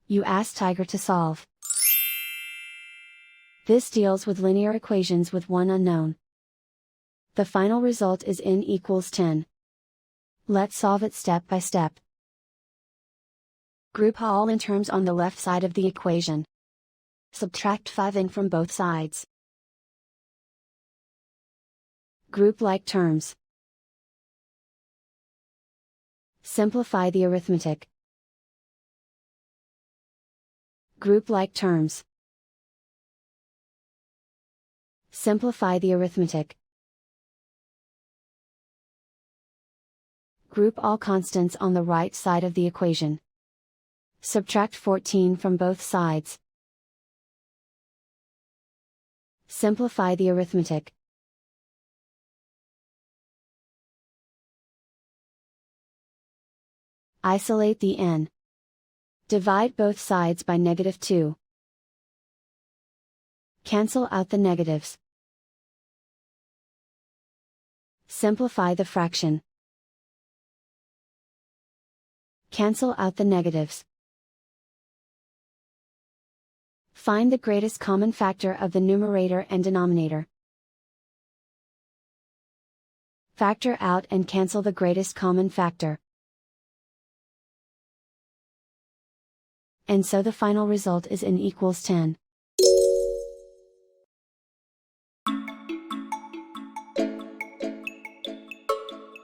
You ask Tiger to solve. This deals with linear equations with one unknown. The final result is n equals 10. Let's solve it step by step. Group all n terms on the left side of the equation. Subtract 5n from both sides. Group like terms. Simplify the arithmetic. Group like terms. Simplify the arithmetic. Group all constants on the right side of the equation. Subtract 14 from both sides. Simplify the arithmetic. Isolate the n. Divide both sides by -2. Cancel out the negatives. Simplify the fraction. Cancel out the negatives. Find the greatest common factor of the numerator and denominator. Factor out and cancel the greatest common factor. And so the final result is n equals 10.